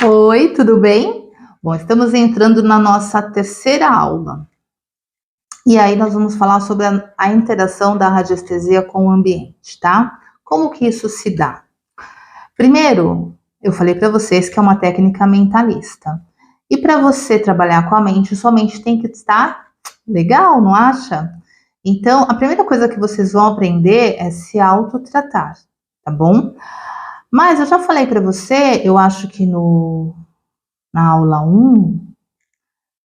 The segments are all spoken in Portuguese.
Oi, tudo bem? Bom, estamos entrando na nossa terceira aula. E aí nós vamos falar sobre a interação da radiestesia com o ambiente, tá? Como que isso se dá? Primeiro, eu falei para vocês que é uma técnica mentalista. E para você trabalhar com a mente, sua mente tem que estar legal, não acha? Então, a primeira coisa que vocês vão aprender é se autotratar, tá bom? Mas eu já falei para você, eu acho que na aula 1,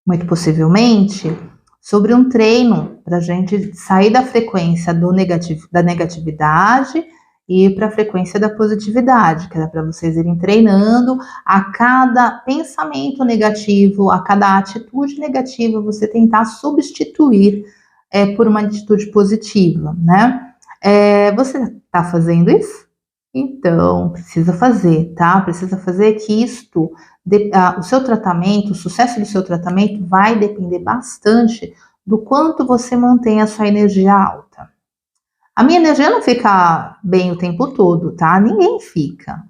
muito possivelmente, sobre um treino para a gente sair da frequência da negatividade e ir para a frequência da positividade, que era para vocês irem treinando a cada pensamento negativo, a cada atitude negativa, você tentar substituir por uma atitude positiva, né? Você está fazendo isso? Então, precisa fazer, tá? Precisa fazer que o seu tratamento, o sucesso do seu tratamento vai depender bastante do quanto você mantém a sua energia alta. A minha energia não fica bem o tempo todo, tá? Ninguém fica.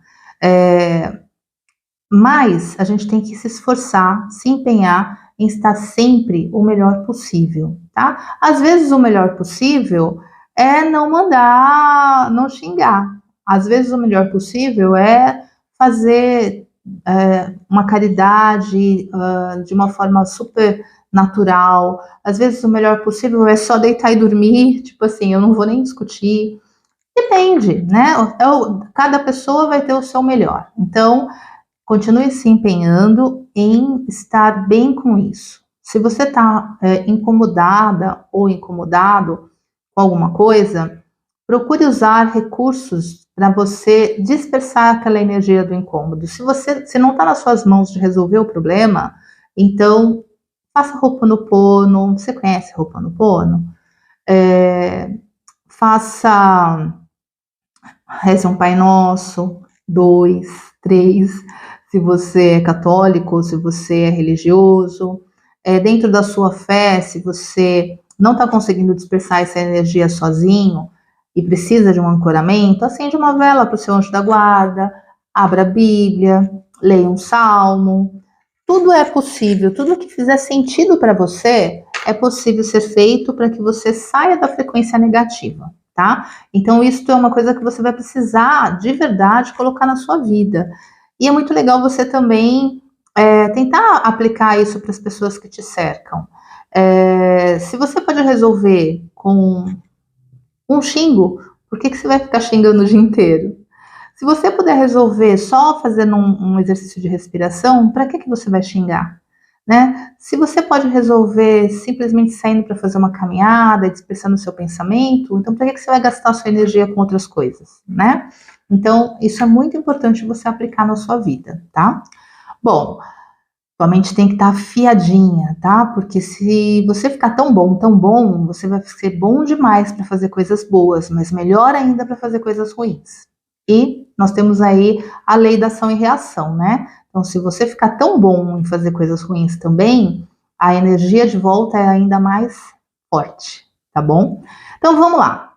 Mas a gente tem que se esforçar, se empenhar em estar sempre o melhor possível, tá? Às vezes o melhor possível é não mandar, não xingar. Às vezes o melhor possível é fazer uma caridade de uma forma super natural. Às vezes o melhor possível é só deitar e dormir, tipo assim, eu não vou nem discutir. Depende, né? Cada pessoa vai ter o seu melhor. Então, continue se empenhando em estar bem com isso. Se você está incomodada ou incomodado com alguma coisa, procure usar recursos para você dispersar aquela energia do incômodo. Se não está nas suas mãos de resolver o problema, então faça Ho'oponopono. Você conhece Ho'oponopono? Reze um Pai Nosso, 2, 3, se você é católico, se você é religioso. Dentro da sua fé, se você não está conseguindo dispersar essa energia sozinho e precisa de um ancoramento, acende uma vela para o seu anjo da guarda, abra a Bíblia, leia um salmo. Tudo é possível, tudo que fizer sentido para você é possível ser feito para que você saia da frequência negativa, tá? Então, isso é uma coisa que você vai precisar, de verdade, colocar na sua vida. E é muito legal você também tentar aplicar isso para as pessoas que te cercam. Se você pode resolver com um xingo, por que você vai ficar xingando o dia inteiro? Se você puder resolver só fazendo um exercício de respiração, para que você vai xingar? Né? Se você pode resolver simplesmente saindo para fazer uma caminhada e dispersando o seu pensamento, então para que você vai gastar sua energia com outras coisas, né? Então, isso é muito importante você aplicar na sua vida, tá? Bom, sua mente tem que estar afiadinha, tá? Porque se você ficar tão bom, você vai ser bom demais para fazer coisas boas, mas melhor ainda para fazer coisas ruins. E nós temos aí a lei da ação e reação, né? Então, se você ficar tão bom em fazer coisas ruins também, a energia de volta é ainda mais forte, tá bom? Então, vamos lá.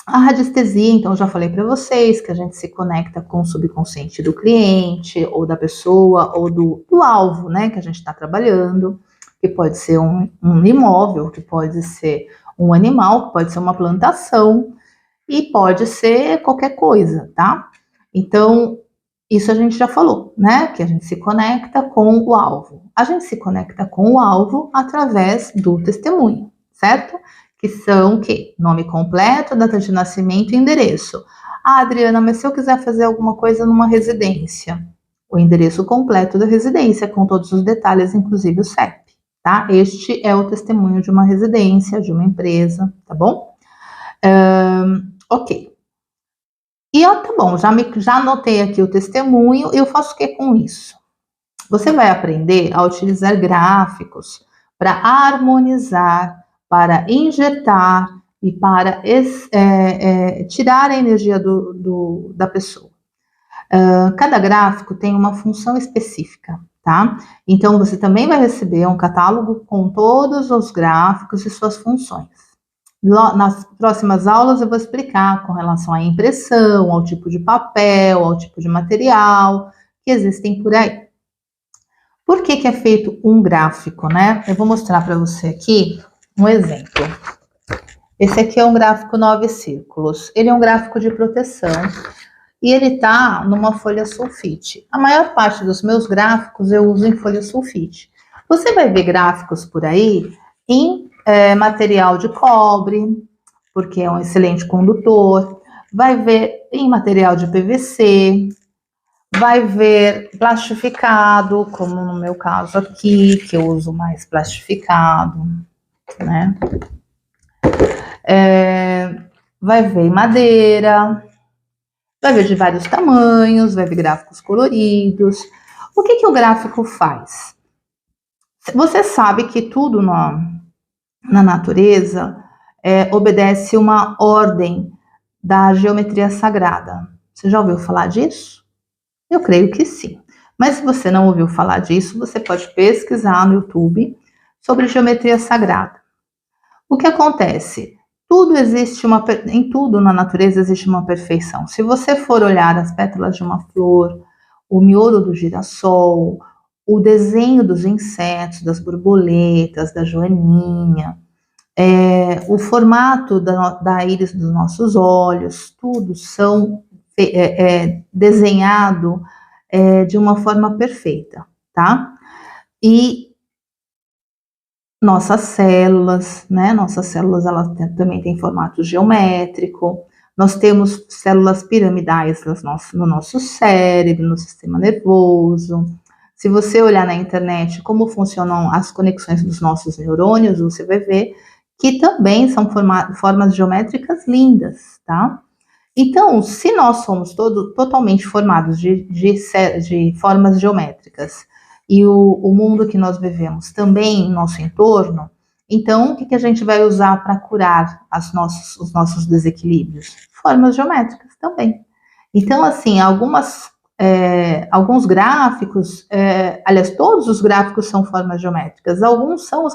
A radiestesia, então, eu já falei para vocês que a gente se conecta com o subconsciente do cliente, ou da pessoa, ou do alvo, né, que a gente está trabalhando, que pode ser um imóvel, que pode ser um animal, que pode ser uma plantação, e pode ser qualquer coisa, tá? Então, isso a gente já falou, né? Que a gente se conecta com o alvo. A gente se conecta com o alvo através do testemunho, certo? Que são o quê? Nome completo, data de nascimento e endereço. Ah, Adriana, mas se eu quiser fazer alguma coisa numa residência, o endereço completo da residência, com todos os detalhes, inclusive o CEP, tá? Este é o testemunho de uma residência, de uma empresa, tá bom? Ok. E tá bom, já anotei aqui o testemunho, eu faço o que com isso? Você vai aprender a utilizar gráficos para harmonizar, para injetar e para tirar a energia da pessoa. Cada gráfico tem uma função específica, tá? Então, você também vai receber um catálogo com todos os gráficos e suas funções. Nas próximas aulas eu vou explicar com relação à impressão, ao tipo de papel, ao tipo de material, que existem por aí. Por que é feito um gráfico, né? Eu vou mostrar para você aqui um exemplo. Esse aqui é um gráfico 9 círculos. Ele é um gráfico de proteção e ele tá numa folha sulfite. A maior parte dos meus gráficos eu uso em folha sulfite. Você vai ver gráficos por aí em material de cobre, porque é um excelente condutor. Vai ver em material de PVC, vai ver plastificado, como no meu caso aqui, que eu uso mais plastificado, né? Vai ver em madeira, vai ver de vários tamanhos, vai ver gráficos coloridos. O que o gráfico faz? Você sabe que tudo na natureza obedece uma ordem da geometria sagrada. Você já ouviu falar disso? Eu creio que sim. Mas se você não ouviu falar disso, você pode pesquisar no YouTube sobre geometria sagrada. O que acontece? Em tudo na natureza existe uma perfeição. Se você for olhar as pétalas de uma flor, o miolo do girassol, o desenho dos insetos, das borboletas, da joaninha, o formato da íris dos nossos olhos, tudo são desenhado de uma forma perfeita, tá? E nossas células, né? Nossas células, elas também têm formato geométrico. Nós temos células piramidais no nosso cérebro, no sistema nervoso. Se você olhar na internet como funcionam as conexões dos nossos neurônios, você vai ver que também são formas geométricas lindas, tá? Então, se nós somos totalmente formados de formas geométricas e o mundo que nós vivemos também, nosso entorno, então o que a gente vai usar para curar os nossos desequilíbrios? Formas geométricas também. Então, assim, alguns gráficos, aliás, todos os gráficos são formas geométricas, alguns são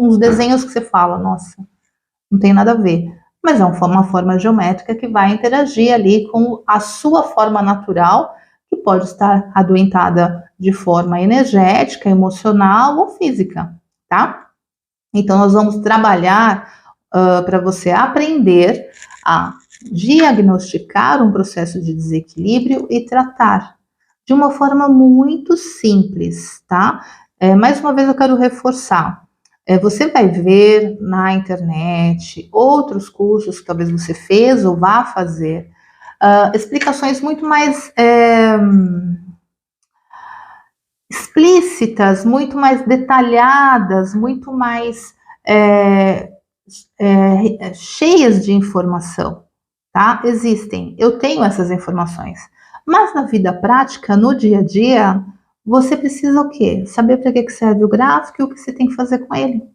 os desenhos que você fala, nossa, não tem nada a ver. Mas é uma forma geométrica que vai interagir ali com a sua forma natural, que pode estar adoentada de forma energética, emocional ou física, tá? Então, nós vamos trabalhar para você aprender a diagnosticar um processo de desequilíbrio e tratar de uma forma muito simples, tá? Mais uma vez eu quero reforçar. Você vai ver na internet outros cursos que talvez você fez ou vá fazer, explicações muito mais explícitas, muito mais detalhadas, muito mais cheias de informação, tá? Existem, eu tenho essas informações, mas na vida prática, no dia a dia, você precisa o quê? Saber para que serve o gráfico e o que você tem que fazer com ele,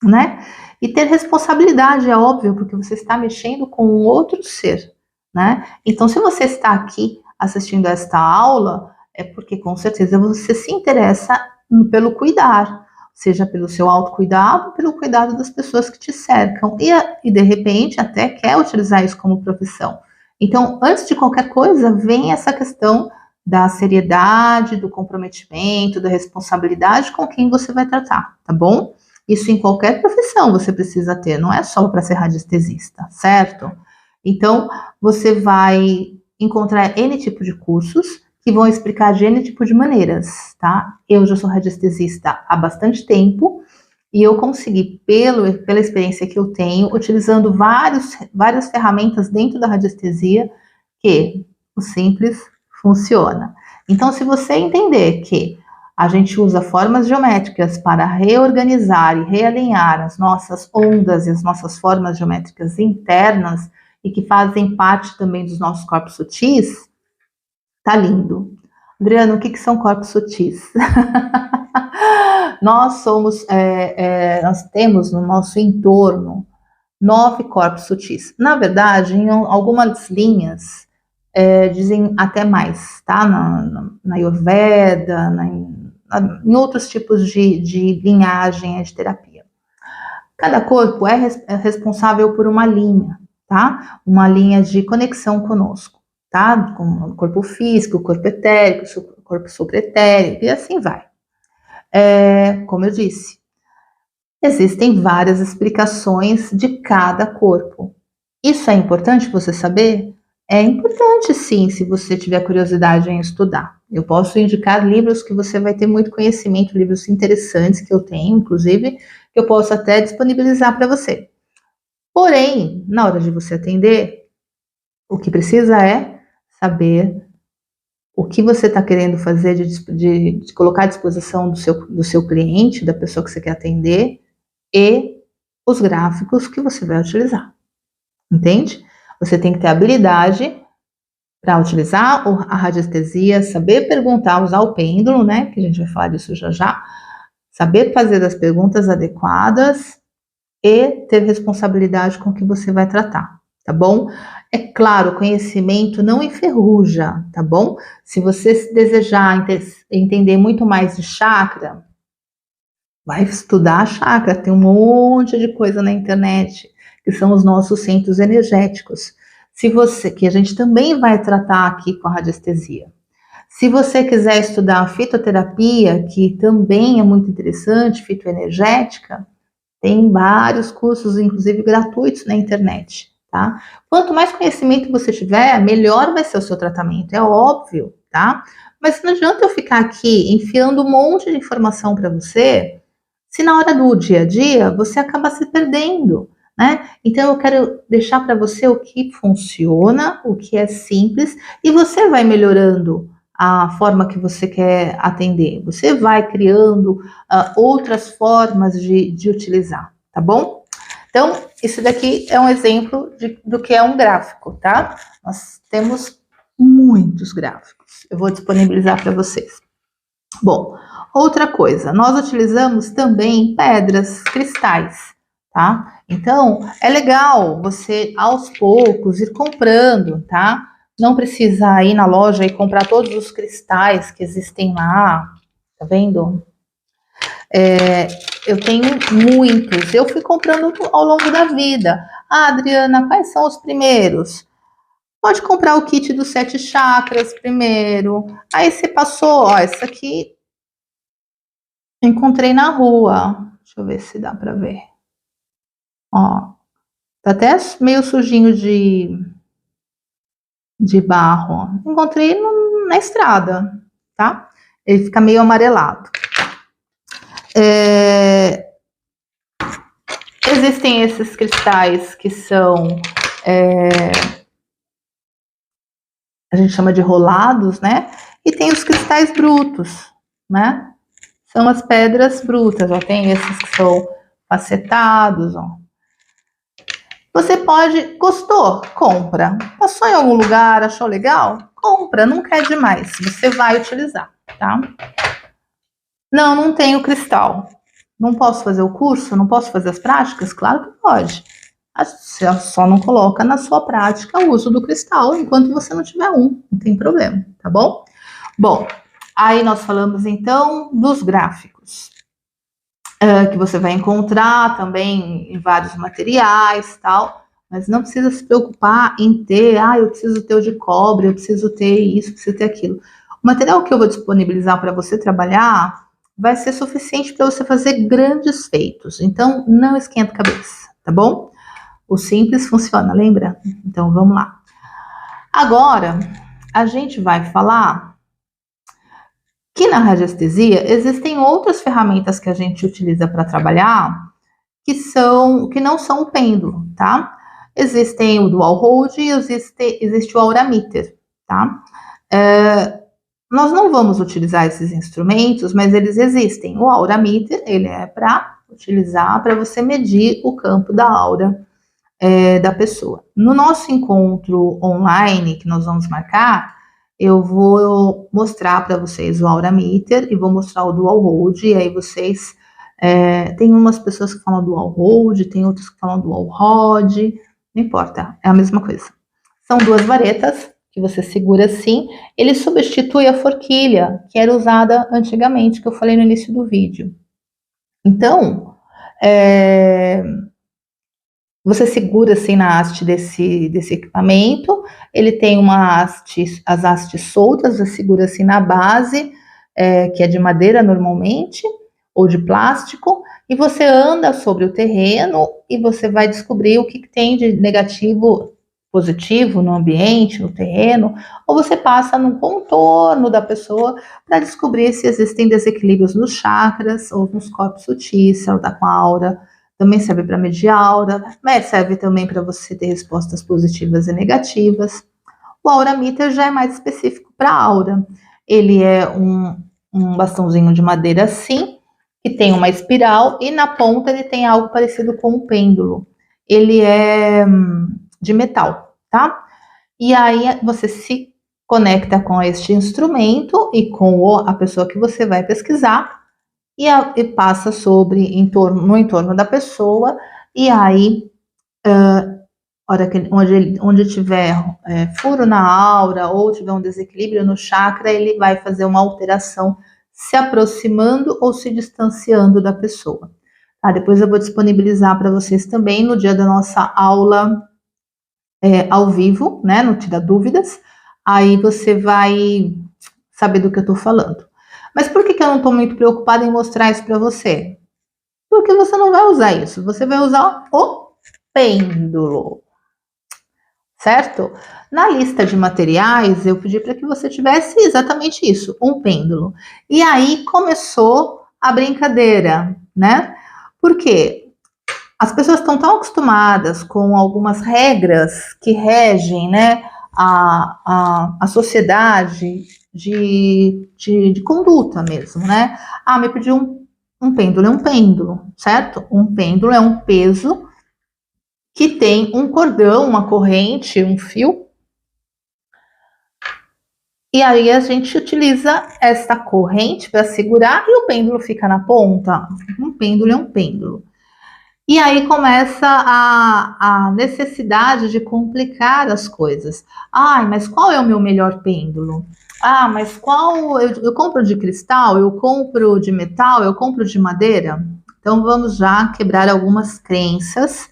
né? E ter responsabilidade, é óbvio, porque você está mexendo com um outro ser, né? Então, se você está aqui assistindo esta aula, é porque com certeza você se interessa pelo cuidar, seja pelo seu autocuidado, pelo cuidado das pessoas que te cercam, e de repente até quer utilizar isso como profissão. Então, antes de qualquer coisa, vem essa questão da seriedade, do comprometimento, da responsabilidade com quem você vai tratar, tá bom? Isso em qualquer profissão você precisa ter, não é só para ser radiestesista, certo? Então, você vai encontrar N tipo de cursos que vão explicar de N tipo de maneiras, tá? Eu já sou radiestesista há bastante tempo e eu consegui, pela experiência que eu tenho, utilizando várias ferramentas dentro da radiestesia, que o simples funciona. Então, se você entender que a gente usa formas geométricas para reorganizar e realinhar as nossas ondas e as nossas formas geométricas internas e que fazem parte também dos nossos corpos sutis, tá lindo. Adriana, o que são corpos sutis? Nós temos no nosso entorno 9 corpos sutis. Na verdade, em algumas linhas dizem até mais, tá? Na Ayurveda, em outros tipos de linhagem de terapia. Cada corpo é responsável por uma linha, tá? Uma linha de conexão conosco, tá? Com o corpo físico, o corpo etérico, corpo supra-etéreo, e assim vai. Como eu disse, existem várias explicações de cada corpo. Isso é importante você saber? É importante sim, se você tiver curiosidade em estudar. Eu posso indicar livros que você vai ter muito conhecimento, livros interessantes que eu tenho, inclusive, que eu posso até disponibilizar para você. Porém, na hora de você atender, o que precisa é saber o que você está querendo fazer de colocar à disposição do seu cliente, da pessoa que você quer atender, e os gráficos que você vai utilizar. Entende? Você tem que ter habilidade para utilizar a radiestesia, saber perguntar, usar o pêndulo, né? Que a gente vai falar disso já já. Saber fazer as perguntas adequadas e ter responsabilidade com o que você vai tratar, tá bom? É claro, conhecimento não enferruja, tá bom? Se você desejar entender muito mais de chakra, vai estudar chakra, tem um monte de coisa na internet, que são os nossos centros energéticos. Se você, que a gente também vai tratar aqui com a radiestesia. Se você quiser estudar fitoterapia, que também é muito interessante, fitoenergética, tem vários cursos, inclusive gratuitos na internet, tá? Quanto mais conhecimento você tiver, melhor vai ser o seu tratamento, é óbvio, tá? Mas não adianta eu ficar aqui enfiando um monte de informação para você, se na hora do dia a dia você acaba se perdendo, né? Então eu quero deixar para você o que funciona, o que é simples, e você vai melhorando a forma que você quer atender. Você vai criando outras formas de utilizar, tá bom? Então, isso daqui é um exemplo do que é um gráfico, tá? Nós temos muitos gráficos. Eu vou disponibilizar para vocês. Bom, outra coisa, nós utilizamos também pedras, cristais, tá? Então, é legal você, aos poucos, ir comprando, tá? Não precisa ir na loja e comprar todos os cristais que existem lá, tá vendo? Eu tenho muitos, eu fui comprando ao longo da vida. Ah, Adriana, quais são os primeiros? Pode comprar o kit dos 7 chakras primeiro. Aí você passou, ó, esse aqui encontrei na rua. Deixa eu ver se dá pra ver. Ó, tá até meio sujinho de barro. Encontrei na estrada, tá? Ele fica meio amarelado. Existem esses cristais que são, a gente chama de rolados, né? E tem os cristais brutos, né? São as pedras brutas, ó. Tem esses que são facetados, ó. Você pode, gostou? Compra. Passou em algum lugar, achou legal? Compra, nunca é demais. Você vai utilizar, tá? Não tenho cristal. Não posso fazer o curso? Não posso fazer as práticas? Claro que pode. Você só não coloca na sua prática o uso do cristal enquanto você não tiver um. Não tem problema, tá bom? Bom, aí nós falamos então dos gráficos. Que você vai encontrar também em vários materiais, tal, mas não precisa se preocupar em ter, eu preciso ter o de cobre, eu preciso ter isso, preciso ter aquilo. O material que eu vou disponibilizar para você trabalhar vai ser suficiente para você fazer grandes feitos, então não esquenta a cabeça, tá bom? O simples funciona, lembra? Então vamos lá. Agora, a gente vai falar que na radiestesia existem outras ferramentas que a gente utiliza para trabalhar que não são o pêndulo, tá? Existem o dual hold e existe o aurameter, tá? Nós não vamos utilizar esses instrumentos, mas eles existem. O aurameter, ele é para utilizar para você medir o campo da aura da pessoa. No nosso encontro online que nós vamos marcar, eu vou mostrar para vocês o aurameter e vou mostrar o dual hold, e aí vocês tem umas pessoas que falam dual hold, tem outras que falam dual rod, não importa, é a mesma coisa. São duas varetas que você segura assim, ele substitui a forquilha que era usada antigamente, que eu falei no início do vídeo. Então, Você segura assim na haste desse equipamento, ele tem as hastes soltas, você segura assim na base, que é de madeira normalmente, ou de plástico, e você anda sobre o terreno e você vai descobrir o que tem de negativo, positivo no ambiente, no terreno, ou você passa no contorno da pessoa para descobrir se existem desequilíbrios nos chakras ou nos corpos sutis, se ela está com a aura. Também serve para medir aura, mas serve também para você ter respostas positivas e negativas. O Aura Meter já é mais específico para aura. Ele é um bastãozinho de madeira assim, que tem uma espiral, e na ponta ele tem algo parecido com um pêndulo. Ele é de metal, tá? E aí você se conecta com este instrumento e com a pessoa que você vai pesquisar, e passa no entorno da pessoa, e aí, onde tiver furo na aura ou tiver um desequilíbrio no chakra, ele vai fazer uma alteração, se aproximando ou se distanciando da pessoa. Tá? Depois eu vou disponibilizar para vocês também no dia da nossa aula ao vivo, né? Não tira dúvidas. Aí você vai saber do que eu estou falando. Mas por que eu não estou muito preocupada em mostrar isso para você? Porque você não vai usar isso, você vai usar o pêndulo, certo? Na lista de materiais, eu pedi para que você tivesse exatamente isso, um pêndulo. E aí começou a brincadeira, né? Porque as pessoas estão tão acostumadas com algumas regras que regem, né, a sociedade de conduta mesmo, né? Ah, me pediu um pêndulo, é um pêndulo, certo? Um pêndulo é um peso que tem um cordão, uma corrente, um fio. E aí a gente utiliza essa corrente para segurar e o pêndulo fica na ponta. Um pêndulo é um pêndulo. E aí começa a necessidade de complicar as coisas. Ah, mas qual é o meu melhor pêndulo? Ah, mas qual... Eu compro de cristal, eu compro de metal, eu compro de madeira? Então vamos já quebrar algumas crenças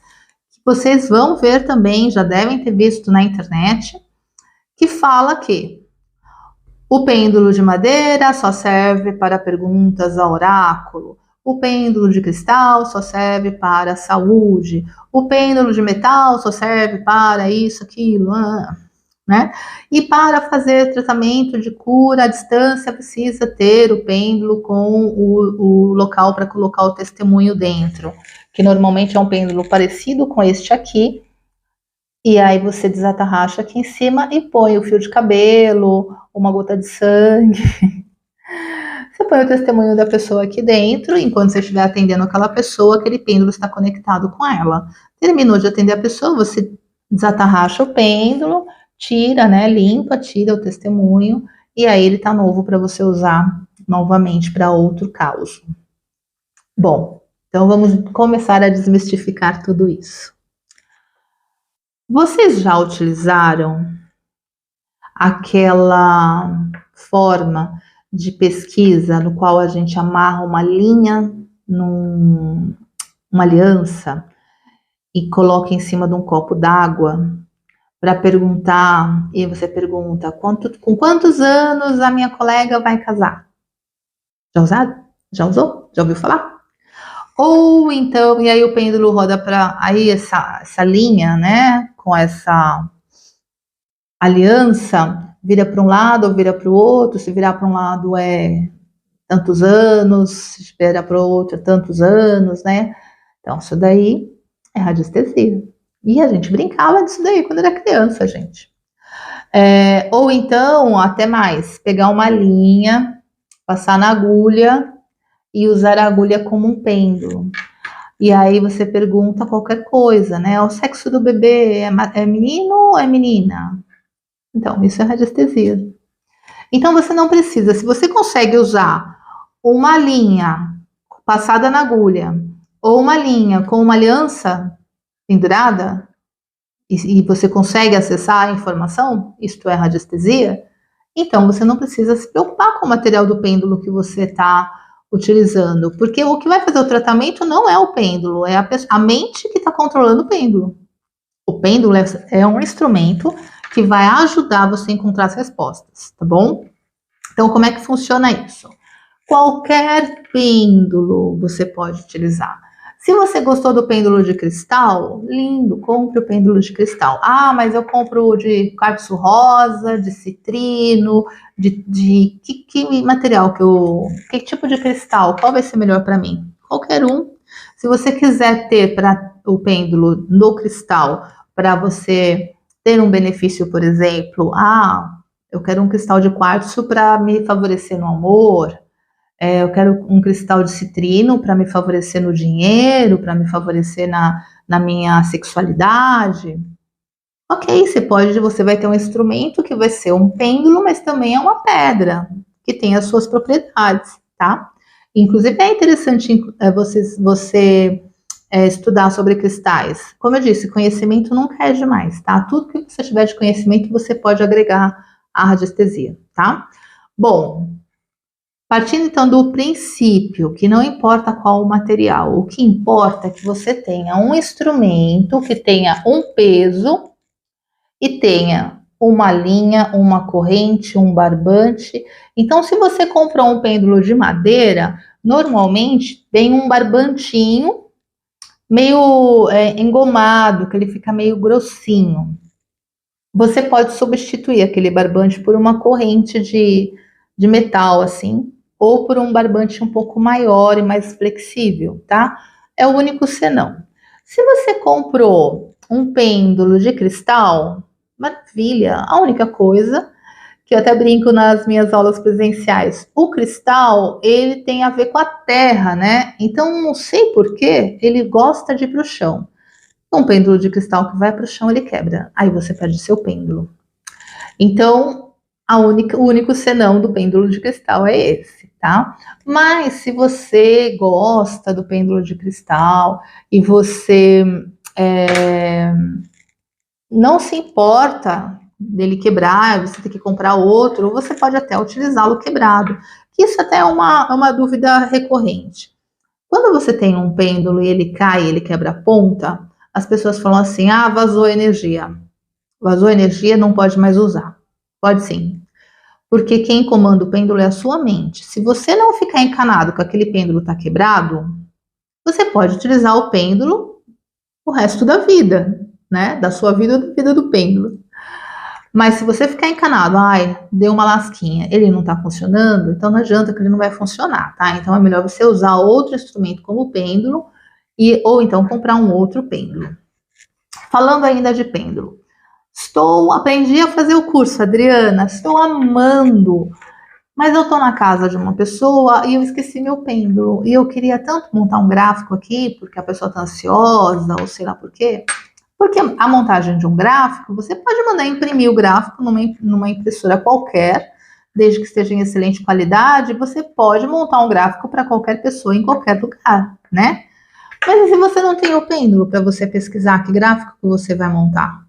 que vocês vão ver também, já devem ter visto na internet, que fala que o pêndulo de madeira só serve para perguntas ao oráculo. O pêndulo de cristal só serve para a saúde. O pêndulo de metal só serve para isso, aquilo, né? E para fazer tratamento de cura à distância, precisa ter o pêndulo com o local para colocar o testemunho dentro, que normalmente é um pêndulo parecido com este aqui. E aí você desatarracha aqui em cima e põe o fio de cabelo, uma gota de sangue. Você põe o testemunho da pessoa aqui dentro, enquanto você estiver atendendo aquela pessoa, aquele pêndulo está conectado com ela. Terminou de atender a pessoa, você desatarracha o pêndulo, tira, né, limpa, tira o testemunho, e aí ele está novo para você usar novamente para outro caso. Bom, então vamos começar a desmistificar tudo isso. Vocês já utilizaram aquela forma de pesquisa no qual a gente amarra uma linha uma aliança e coloca em cima de um copo d'água para perguntar, e você pergunta com quantos anos a minha colega vai casar? Já usaram? Já usou? Já ouviu falar? Ou então, e aí o pêndulo roda para aí essa linha, né, com essa aliança, vira para um lado ou vira para o outro. Se virar para um lado é tantos anos, se virar para o outro é tantos anos, né? Então isso daí é radiestesia. E a gente brincava disso daí quando era criança, gente. Ou então, até mais, pegar uma linha, passar na agulha e usar a agulha como um pêndulo. E aí você pergunta qualquer coisa, né? O sexo do bebê é menino ou é menina? Então, isso é radiestesia. Então, você não precisa, se você consegue usar uma linha passada na agulha, ou uma linha com uma aliança pendurada, e você consegue acessar a informação, isto é radiestesia, então você não precisa se preocupar com o material do pêndulo que você está utilizando, porque o que vai fazer o tratamento não é o pêndulo, é a mente que está controlando o pêndulo. O pêndulo é um instrumento que vai ajudar você a encontrar as respostas, tá bom? Então, como é que funciona isso? Qualquer pêndulo você pode utilizar. Se você gostou do pêndulo de cristal, lindo, compre o pêndulo de cristal. Ah, mas eu compro de quartzo rosa, de citrino, que material que tipo de cristal? Qual vai ser melhor para mim? Qualquer um. Se você quiser ter para o pêndulo no cristal, para você ter um benefício, por exemplo, eu quero um cristal de quartzo para me favorecer no amor. Eu quero um cristal de citrino para me favorecer no dinheiro, para me favorecer na minha sexualidade. Ok, você vai ter um instrumento que vai ser um pêndulo, mas também é uma pedra, que tem as suas propriedades, tá? Inclusive é interessante você estudar sobre cristais. Como eu disse, conhecimento nunca é demais, tá? Tudo que você tiver de conhecimento, você pode agregar à radiestesia, tá? Bom, partindo então do princípio que não importa qual o material, o que importa é que você tenha um instrumento que tenha um peso e tenha uma linha, uma corrente, um barbante. Então, se você comprou um pêndulo de madeira, normalmente vem um barbantinho meio engomado, que ele fica meio grossinho. Você pode substituir aquele barbante por uma corrente de metal, assim, ou por um barbante um pouco maior e mais flexível, tá? É o único senão. Se você comprou um pêndulo de cristal, maravilha. A única coisa que eu até brinco nas minhas aulas presenciais, o cristal, ele tem a ver com a terra, né? Então, não sei por que ele gosta de ir para o chão. Um pêndulo de cristal que vai para o chão, ele quebra. Aí você perde seu pêndulo. Então, o único senão do pêndulo de cristal é esse, tá? Mas se você gosta do pêndulo de cristal e você não se importa dele quebrar, você tem que comprar outro, ou você pode até utilizá-lo quebrado. Isso até é uma dúvida recorrente. Quando você tem um pêndulo e ele cai, ele quebra a ponta, as pessoas falam assim: vazou energia. Vazou energia, não pode mais usar. Pode sim. Porque quem comanda o pêndulo é a sua mente. Se você não ficar encanado que aquele pêndulo está quebrado, você pode utilizar o pêndulo o resto da vida, né? Da sua vida ou da vida do pêndulo. Mas se você ficar encanado, deu uma lasquinha, ele não está funcionando, então não adianta que ele não vai funcionar, tá? Então é melhor você usar outro instrumento como o pêndulo ou então comprar um outro pêndulo. Falando ainda de pêndulo, aprendi a fazer o curso, Adriana, estou amando, mas eu estou na casa de uma pessoa e eu esqueci meu pêndulo e eu queria tanto montar um gráfico aqui porque a pessoa está ansiosa ou sei lá por quê. Porque a montagem de um gráfico, você pode mandar imprimir o gráfico numa impressora qualquer, desde que esteja em excelente qualidade, você pode montar um gráfico para qualquer pessoa em qualquer lugar, né? Mas e se você não tem o pêndulo para você pesquisar que gráfico que você vai montar?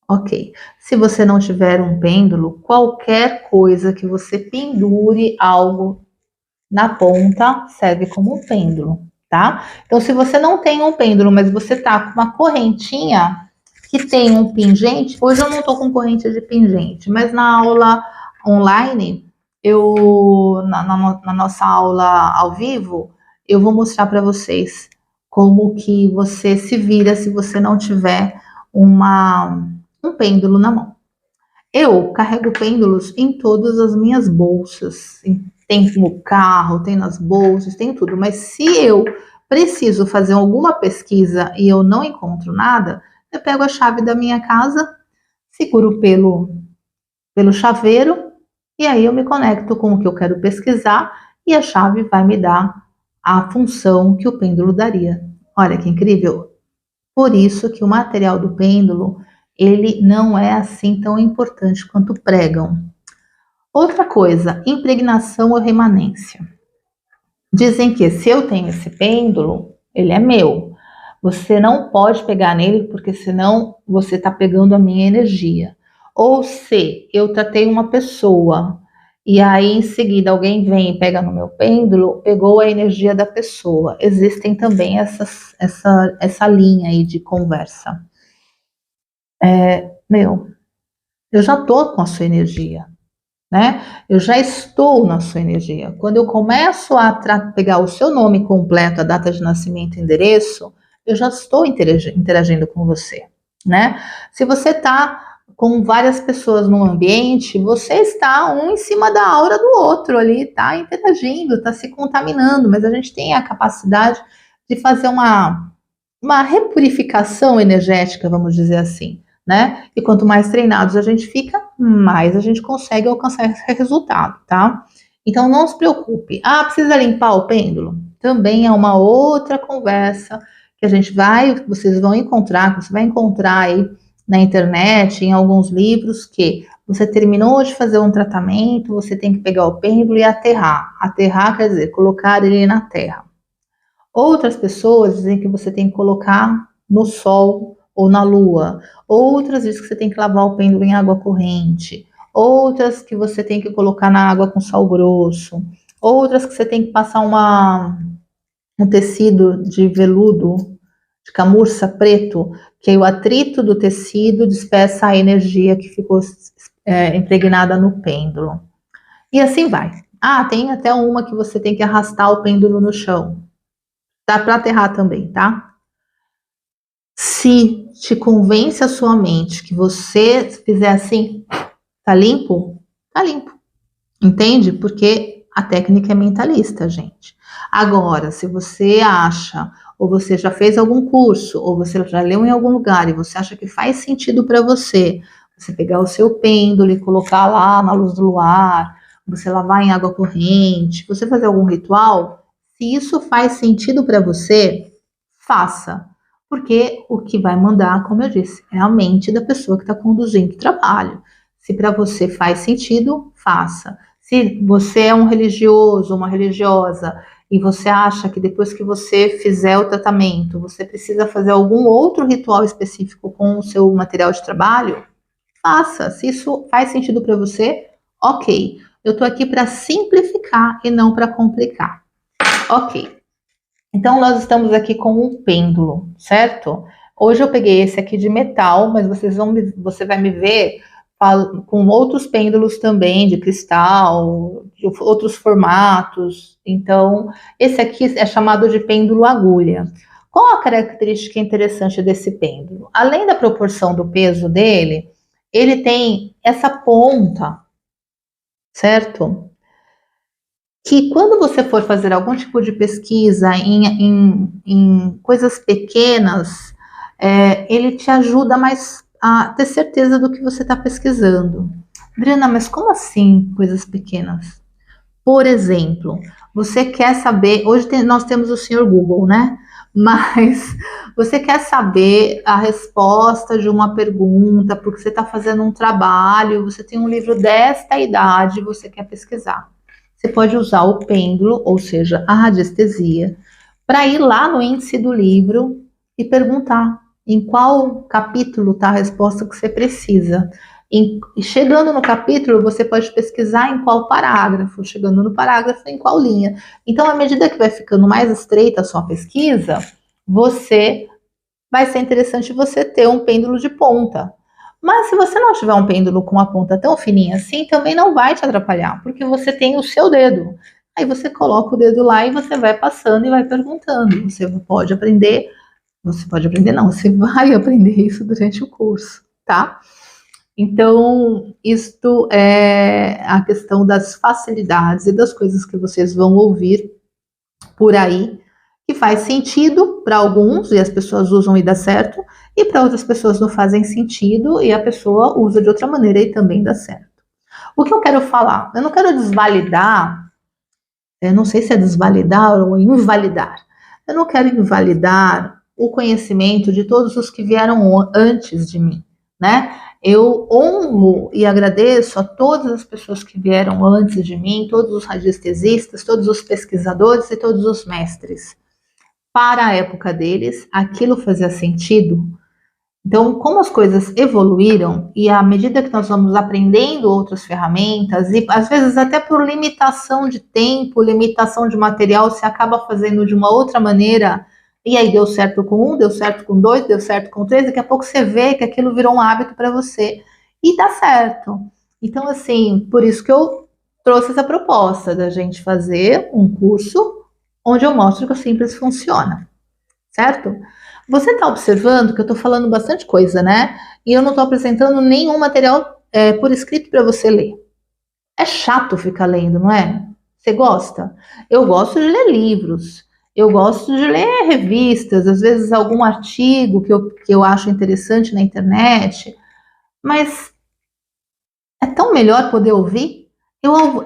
Ok. Se você não tiver um pêndulo, qualquer coisa que você pendure algo na ponta serve como um pêndulo, tá? Então, se você não tem um pêndulo, mas você tá com uma correntinha que tem um pingente, hoje eu não tô com corrente de pingente, mas na aula online, na nossa aula ao vivo, eu vou mostrar para vocês como que você se vira se você não tiver um pêndulo na mão. Eu carrego pêndulos em todas as minhas bolsas, tem no carro, tem nas bolsas, tem tudo. Mas se eu preciso fazer alguma pesquisa e eu não encontro nada, eu pego a chave da minha casa, seguro pelo chaveiro e aí eu me conecto com o que eu quero pesquisar e a chave vai me dar a função que o pêndulo daria. Olha que incrível! Por isso que o material do pêndulo, ele não é assim tão importante quanto pregam. Outra coisa, impregnação ou remanência. Dizem que se eu tenho esse pêndulo, ele é meu. Você não pode pegar nele, porque senão você está pegando a minha energia. Ou se eu tratei uma pessoa e aí em seguida alguém vem e pega no meu pêndulo, pegou a energia da pessoa. Existem também essa linha aí de conversa. Eu já estou com a sua energia, né? Eu já estou na sua energia. Quando eu começo a pegar o seu nome completo, a data de nascimento, endereço, eu já estou interagindo com você, né? Se você está com várias pessoas no ambiente, você está um em cima da aura do outro ali, está interagindo, está se contaminando, mas a gente tem a capacidade de fazer uma repurificação energética, vamos dizer assim, né? E quanto mais treinados a gente fica, mais a gente consegue alcançar esse resultado, tá? Então não se preocupe. Ah, precisa limpar o pêndulo? Também é uma outra conversa que vocês vão encontrar, que você vai encontrar aí na internet, em alguns livros, que você terminou de fazer um tratamento, você tem que pegar o pêndulo e aterrar. Aterrar quer dizer colocar ele na terra. Outras pessoas dizem que você tem que colocar no sol ou na lua. Outras dizem que você tem que lavar o pêndulo em água corrente. Outras que você tem que colocar na água com sal grosso. Outras que você tem que passar um tecido de veludo, de camurça preto, que aí o atrito do tecido despeça a energia que ficou impregnada no pêndulo. E assim vai. Ah, tem até uma que você tem que arrastar o pêndulo no chão. Dá para aterrar também, tá? Se te convence a sua mente que você fizer assim, tá limpo? Tá limpo. Entende? Porque a técnica é mentalista, gente. Agora, se você acha, ou você já fez algum curso, ou você já leu em algum lugar e você acha que faz sentido para você pegar o seu pêndulo e colocar lá na luz do luar, você lavar em água corrente, você fazer algum ritual, se isso faz sentido para você, faça. Porque o que vai mandar, como eu disse, é a mente da pessoa que está conduzindo o trabalho. Se para você faz sentido, faça. Se você é um religioso, uma religiosa, e você acha que depois que você fizer o tratamento, você precisa fazer algum outro ritual específico com o seu material de trabalho, faça. Se isso faz sentido para você, ok. Eu estou aqui para simplificar e não para complicar. Ok. Então, nós estamos aqui com um pêndulo, certo? Hoje eu peguei esse aqui de metal, mas você vai me ver com outros pêndulos também, de cristal, de outros formatos. Então, esse aqui é chamado de pêndulo agulha. Qual a característica interessante desse pêndulo? Além da proporção do peso dele, ele tem essa ponta, certo? Que quando você for fazer algum tipo de pesquisa em coisas pequenas, ele te ajuda mais a ter certeza do que você está pesquisando. Adriana, mas como assim coisas pequenas? Por exemplo, você quer saber, nós temos o senhor Google, né? Mas você quer saber a resposta de uma pergunta, porque você está fazendo um trabalho, você tem um livro desta idade, você quer pesquisar. Você pode usar o pêndulo, ou seja, a radiestesia, para ir lá no índice do livro e perguntar em qual capítulo está a resposta que você precisa. E chegando no capítulo, você pode pesquisar em qual parágrafo, chegando no parágrafo, em qual linha. Então, à medida que vai ficando mais estreita a sua pesquisa, vai ser interessante você ter um pêndulo de ponta. Mas se você não tiver um pêndulo com a ponta tão fininha assim, também não vai te atrapalhar, porque você tem o seu dedo. Aí você coloca o dedo lá e você vai passando e vai perguntando. Você pode aprender não, você vai aprender isso durante o curso, tá? Então, isto é a questão das facilidades e das coisas que vocês vão ouvir por aí, que faz sentido para alguns e as pessoas usam e dá certo, e para outras pessoas não fazem sentido e a pessoa usa de outra maneira e também dá certo. O que eu quero falar? Eu não quero desvalidar, eu não sei se é desvalidar ou invalidar. Eu não quero invalidar o conhecimento de todos os que vieram antes de mim, né? Eu honro e agradeço a todas as pessoas que vieram antes de mim, todos os radiestesistas, todos os pesquisadores e todos os mestres. Para a época deles, aquilo fazia sentido Então, como as coisas evoluíram e à medida que nós vamos aprendendo outras ferramentas e às vezes até por limitação de tempo, limitação de material, você acaba fazendo de uma outra maneira e aí deu certo com um, deu certo com dois, deu certo com três, daqui a pouco você vê que aquilo virou um hábito para você e dá certo. Então, assim, por isso que eu trouxe essa proposta da gente fazer um curso onde eu mostro que o simples funciona, certo? Você está observando que eu estou falando bastante coisa, né? E eu não estou apresentando nenhum material por escrito para você ler. É chato ficar lendo, não é? Você gosta? Eu gosto de ler livros, eu gosto de ler revistas, às vezes algum artigo que eu acho interessante na internet, mas é tão melhor poder ouvir.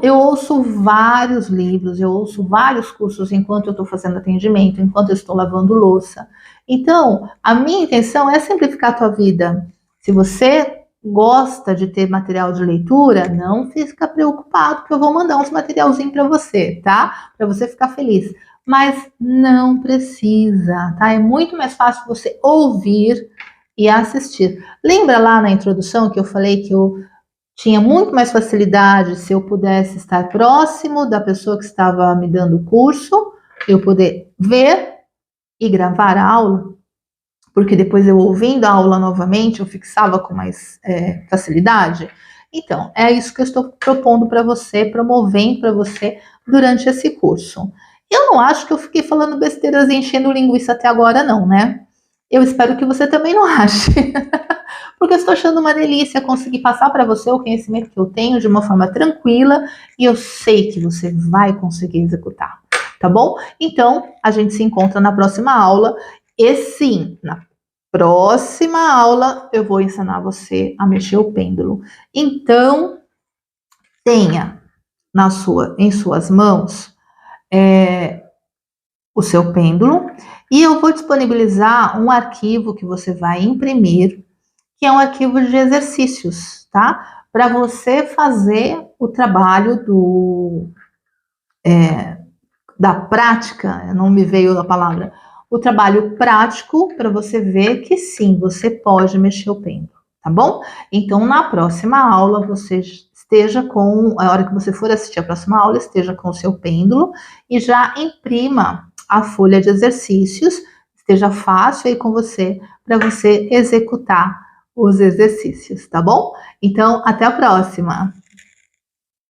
Eu ouço vários livros, eu ouço vários cursos enquanto eu estou fazendo atendimento, enquanto eu estou lavando louça. Então, a minha intenção é simplificar a tua vida. Se você gosta de ter material de leitura, não fica preocupado que eu vou mandar uns materialzinhos para você, tá? Para você ficar feliz. Mas não precisa, tá? É muito mais fácil você ouvir e assistir. Lembra lá na introdução que eu falei que eu tinha muito mais facilidade se eu pudesse estar próximo da pessoa que estava me dando o curso, eu poder ver e gravar a aula, porque depois eu ouvindo a aula novamente, eu fixava com mais facilidade. Então, é isso que eu estou propondo para você, promovendo para você durante esse curso. Eu não acho que eu fiquei falando besteiras e enchendo linguiça até agora, não, né? Eu espero que você também não ache. Porque eu estou achando uma delícia conseguir passar para você o conhecimento que eu tenho de uma forma tranquila e eu sei que você vai conseguir executar, tá bom? Então, a gente se encontra na próxima aula e sim, na próxima aula eu vou ensinar você a mexer o pêndulo. Então, tenha em suas mãos o seu pêndulo e eu vou disponibilizar um arquivo que você vai imprimir, que é um arquivo de exercícios, tá? Para você fazer o trabalho da prática, não me veio a palavra, o trabalho prático para você ver que sim, você pode mexer o pêndulo, tá bom? Então, na próxima aula, você esteja com, a hora que você for assistir a próxima aula, esteja com o seu pêndulo e já imprima a folha de exercícios, esteja fácil aí com você, para você executar os exercícios, tá bom? Então, até a próxima!